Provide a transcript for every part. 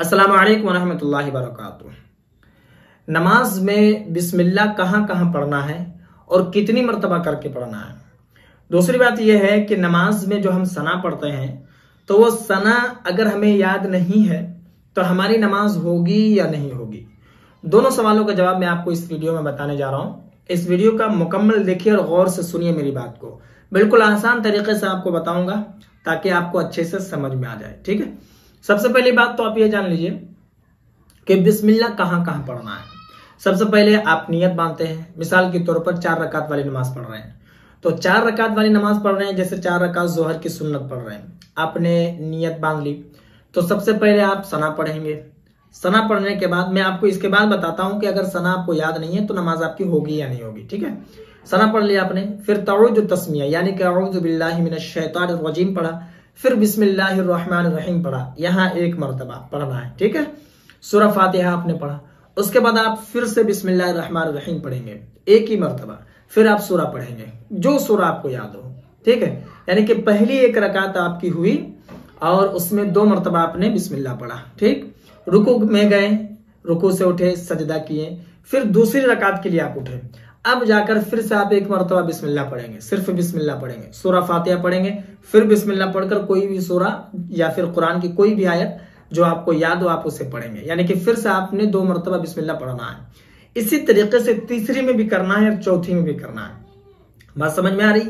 अस्सलामु अलैकुम वरहमतुल्लाहि वबरकातुहू। नमाज में बिस्मिल्लाह कहाँ कहाँ पढ़ना है और कितनी मर्तबा करके पढ़ना है। दूसरी बात यह है कि नमाज में जो हम सना पढ़ते हैं तो वो सना अगर हमें याद नहीं है तो हमारी नमाज होगी या नहीं होगी। दोनों सवालों का जवाब मैं आपको इस वीडियो में बताने जा रहा हूँ। इस वीडियो का मुकम्मल देखिए और गौर से सुनिए मेरी बात को। बिल्कुल आसान तरीके से आपको बताऊंगा ताकि आपको अच्छे से समझ में आ जाए। ठीक है, सबसे पहली बात तो आप ये जान लीजिए कि बिस्मिल्लाह कहाँ कहाँ पढ़ना है। सबसे पहले आप नियत बांधते हैं। मिसाल के तौर पर 4 रकात वाली नमाज पढ़ रहे हैं तो 4 रकात वाली नमाज पढ़ रहे हैं, जैसे 4 रकात जोहर की सुन्नत पढ़ रहे हैं, आपने नियत बांध ली तो सबसे पहले आप सना पढ़ेंगे। सना पढ़ने के बाद मैं आपको इसके बाद बताता हूं कि अगर सना आपको याद नहीं है तो नमाज आपकी होगी या नहीं होगी। ठीक है, सना पढ़ लिया आपने, फिर तऊज़ु तस्मिया यानी कि अऊज़ु बिल्लाहि मिनश शैतानिर रजीम पढ़ा, फिर बिस्मिल्लाहिर रहमानिर रहीम पढ़ा, यहाँ 1 मरतबा पढ़ना है। ठीक है, सूरा फातिहा आपने पढ़ा, उसके बाद आप फिर से बिस्मिल्लाहिर रहमानिर रहीम पढ़ेंगे 1 ही मरतबा, फिर आप सूरा पढ़ेंगे जो सूरा आपको याद हो। ठीक है, यानी कि पहली 1 रकात आपकी हुई और उसमें 2 मरतबा आपने बिस्मिल्लाह पढ़ा। ठीक, रुकू में गए, रुकू से उठे, सजदा किए, फिर दूसरी रकात के लिए आप उठे, अब जाकर फिर से आप 1 मरतबा बिस्मिल्लाह पढ़ेंगे, सिर्फ बिस्मिल्लाह पढ़ेंगे, सूरा फातिहा पढ़ेंगे, फिर बिस्मिल्लाह पढ़कर कोई भी सूरा या फिर कुरान की कोई भी आयत जो आपको याद हो आप उसे पढ़ेंगे, यानी कि फिर से आपने 2 मरतबा बिस्मिल्लाह पढ़ना है। इसी तरीके से तीसरी में भी करना है और चौथी में भी करना है। बात समझ में आ रही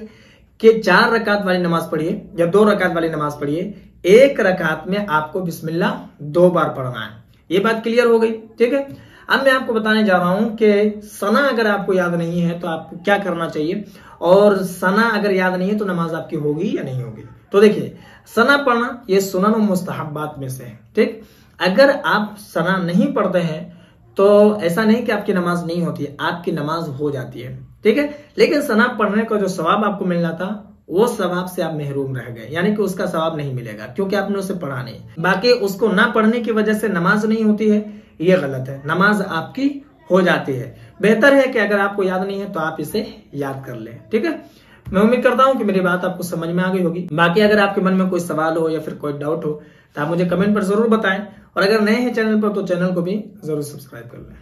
कि 4 रकात वाली नमाज पढ़िए या 2 रकात वाली नमाज पढ़िए, 1 रकात में आपको बिस्मिल्लाह 2 बार पढ़ना है। ये बात क्लियर हो गई। ठीक है, अब मैं आपको बताने जा रहा हूं कि सना अगर आपको याद नहीं है तो आपको क्या करना चाहिए और सना अगर याद नहीं है तो नमाज आपकी होगी या नहीं होगी। तो देखिए, सना पढ़ना ये सुनन और मुस्तहब्बात में से है। ठीक, अगर आप सना नहीं पढ़ते हैं तो ऐसा नहीं कि आपकी नमाज नहीं होती है, आपकी नमाज हो जाती है। ठीक है, लेकिन सना पढ़ने का जो सवाब आपको मिलना था वो सवाब से आप महरूम रह गए, यानी कि उसका सवाब नहीं मिलेगा क्योंकि आपने उसे पढ़ा नहीं। बाकी उसको ना पढ़ने की वजह से नमाज नहीं होती है, ये गलत है, नमाज आपकी हो जाती है। बेहतर है कि अगर आपको याद नहीं है तो आप इसे याद कर लें। ठीक है, मैं उम्मीद करता हूं कि मेरी बात आपको समझ में आ गई होगी। बाकी अगर आपके मन में कोई सवाल हो या फिर कोई डाउट हो तो आप मुझे कमेंट पर जरूर बताएं और अगर नए हैं चैनल पर तो चैनल को भी जरूर सब्सक्राइब कर लें।